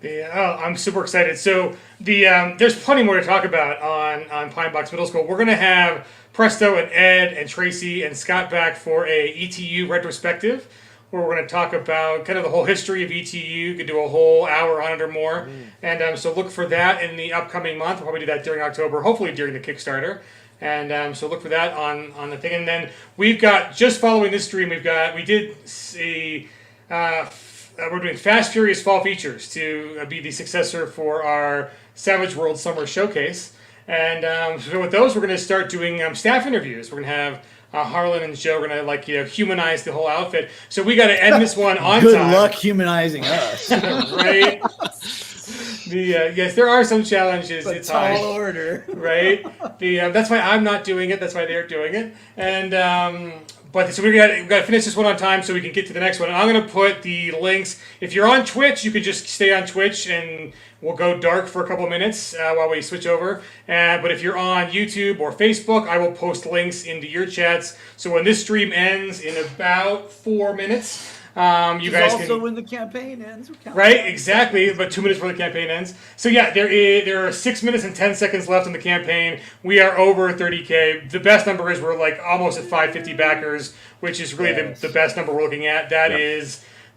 Yeah, I'm super excited. So there's plenty more to talk about on Pine Box Middle School. We're going to have Presto and Ed and Tracy and Scott back for a ETU retrospective, where we're going to talk about kind of the whole history of ETU. Could do a whole hour on it or more. And so look for that in the upcoming month. We'll probably do that during October, hopefully during the Kickstarter. And so look for that on the thing. And then we've got, just following this stream, we're doing Fast Furious Fall Features to be the successor for our Savage World Summer Showcase. And so with those, we're going to start doing staff interviews. We're going to have Harlan and Joe are going to humanize the whole outfit. So we got to end this one on Good time. Good luck humanizing us. Right? Yes, there are some challenges. It's a tall order, right? That's why I'm not doing it. That's why they're doing it. And but so we got to finish this one on time so we can get to the next one. And I'm going to put the links. If you're on Twitch, you can just stay on Twitch and we'll go dark for a couple of minutes while we switch over. But if you're on YouTube or Facebook, I will post links into your chats. So when this stream ends in about 4 minutes. You guys also can, when the campaign ends, right? Exactly, but 2 minutes before the campaign ends. So yeah, there are 6 minutes and 10 seconds left in the campaign. We are over 30K. The best number is we're like almost at 550 backers, which is really the best number we're looking at.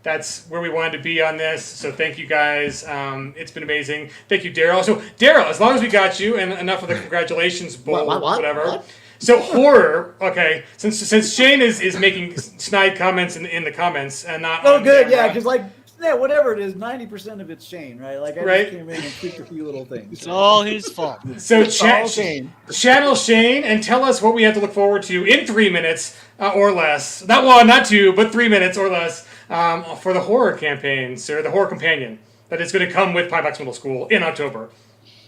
That's where we wanted to be on this. So thank you guys. It's been amazing. Thank you, Daryl. So Daryl, as long as we got you, and enough of the congratulations bowl, whatever. What? So horror, okay. Since Shane is making snide comments in the comments and not. Oh, good, yeah, because whatever it is, 90% of it's Shane, right? Like I right? just came in and tweaked a few little things. It's all his fault. So channel Shane and tell us what we have to look forward to in 3 minutes or less. Not 2, but 3 minutes or less for the horror campaigns or the horror companion that is going to come with Pine Box Middle School in October.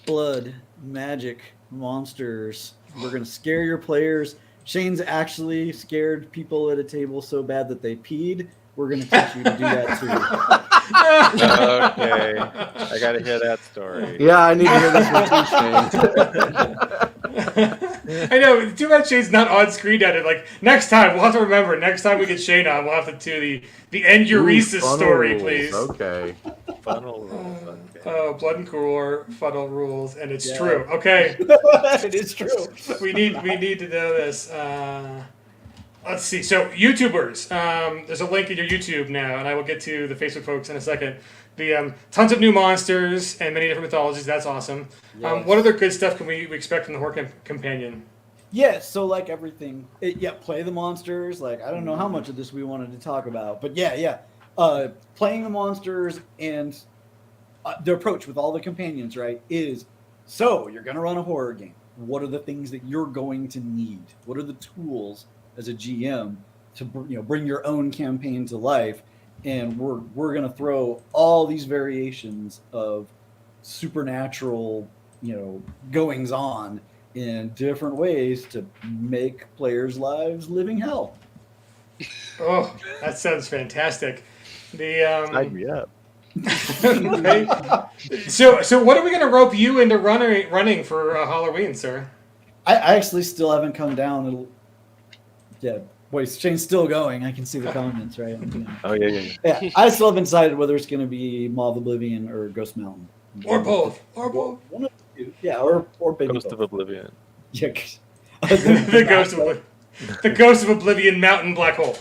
Blood, magic, monsters. We're going to scare your players. Shane's actually scared people at a table so bad that they peed. We're going to teach you to do that too. Okay. I got to hear that story. Yeah, I need to hear this one too, Shane. I know. Too bad Shane's not on screen at it. Like, next time, we'll have to remember, next time we get Shane on, we'll have to do the end Euresis story, rules. Please. Okay. Funnel rules. Okay. Oh, blood and core, funnel rules, and it's true. Okay. It is true. We need to know this. Let's see. So YouTubers, there's a link in your YouTube now, and I will get to the Facebook folks in a second. The tons of new monsters and many different mythologies. That's awesome. Yes. What other good stuff can we expect from the horror companion? Yeah, so like everything. Play the monsters. Like I don't know how much of this we wanted to talk about, but playing the monsters and the approach with all the companions, right, is so you're going to run a horror game. What are the things that you're going to need? What are the tools as a GM to bring your own campaign to life? And we're going to throw all these variations of supernatural, goings on in different ways to make players' lives living hell. Oh, that sounds fantastic. The Sign me up. okay. So what are we gonna rope you into running for Halloween, sir? I actually still haven't come down. Yeah, boy, Shane's still going. I can see the comments, right? Oh yeah. Yeah, I still haven't decided whether it's going to be Maw of Oblivion or Ghost Mountain. Or both. Or both. One of the two. Yeah, or Baby Ghost both. of Oblivion. Yeah. the Ghost of Oblivion Mountain Black Hole.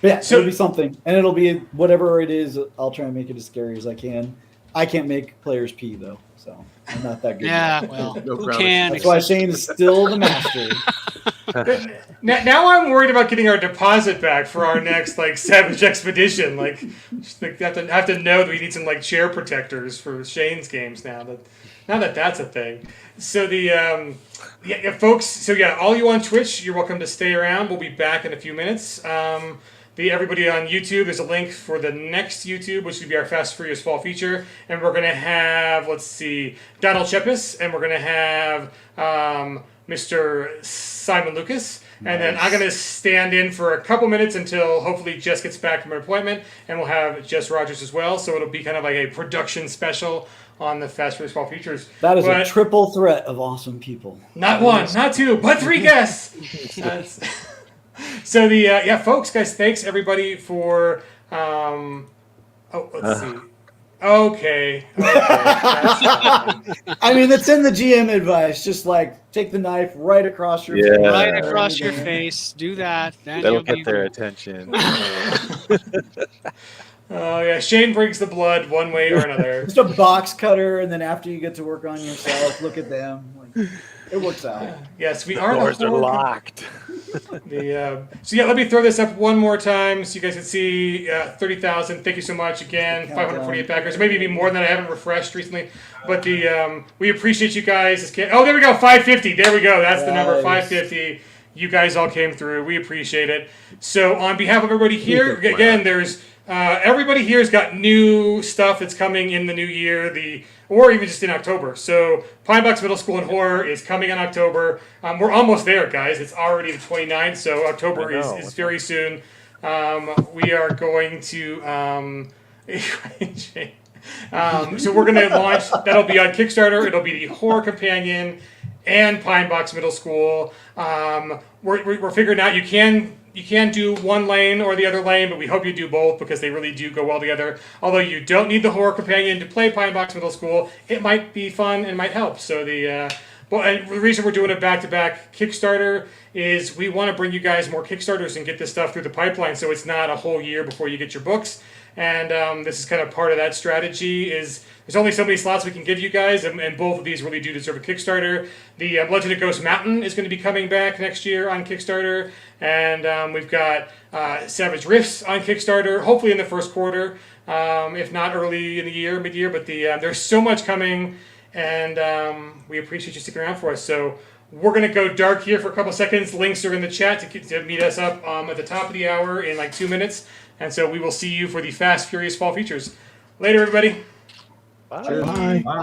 Yeah, So- it'll be something, and it'll be whatever it is. I'll try and make it as scary as I can. I can't make players pee though, so I'm not that good. Yeah, well, No who crowd can? That's why Shane is still the master. Now I'm worried about getting our deposit back for our next Savage Expedition. Have to know that we need some chair protectors for Shane's games now that that's a thing. So the folks. So yeah, all you on Twitch, you're welcome to stay around. We'll be back in a few minutes. Everybody on YouTube, there's a link for the next YouTube, which will be our Fast Furious Fall feature, and we're gonna have Donald Chepis, and we're gonna have Mr. Simon Lucas, and then I'm gonna stand in for a couple minutes until hopefully Jess gets back from her appointment, and we'll have Jess Rogers as well. So it'll be kind of like a production special on the Fast Furious Fall features. That is But a triple threat of awesome people. not one, not two, but 3 guests. So folks, guys, thanks everybody for. Let's see. Okay. That's fine. I mean, it's in the GM advice. Just take the knife right across your face. Right across your face. Do that. Then That'll you'll be get their attention. Oh yeah, Shane brings the blood one way or another. Just a box cutter, and then after you get to work on yourself, look at them. It works out. Yes, we are. Doors are locked. Let me throw this up one more time so you guys can see 30,000. Thank you so much again. 548 backers, maybe even more than that. I haven't refreshed recently, but we appreciate you guys. Oh, there we go, 550. There we go. That's the number, 550. You guys all came through. We appreciate it. So on behalf of everybody here, again, there's everybody here has got new stuff that's coming in the new year. Or even just in October. So Pine Box Middle School and Horror is coming in October. We're almost there, guys. It's already the 29th, so October is very soon. We are going to... so we're going to launch... That'll be on Kickstarter. It'll be the Horror Companion and Pine Box Middle School. We're figuring out you can do one lane or the other lane, but we hope you do both because they really do go well together. Although you don't need the Horror Companion to play Pine Box Middle School, it might be fun and might help. So and the reason we're doing a back-to-back Kickstarter is we want to bring you guys more Kickstarters and get this stuff through the pipeline so it's not a whole year before you get your books. And this is kind of part of that strategy is there's only so many slots we can give you guys, and both of these really do deserve a Kickstarter. The Legend of Ghost Mountain is going to be coming back next year on Kickstarter, and we've got Savage Rifts on Kickstarter, hopefully in the first quarter, if not early in the year, mid-year, but there's so much coming, and we appreciate you sticking around for us. So we're going to go dark here for a couple seconds. Links are in the chat to meet us up at the top of the hour in 2 minutes, and so we will see you for the Fast Furious Fall features. Later, everybody. Bye. Bye.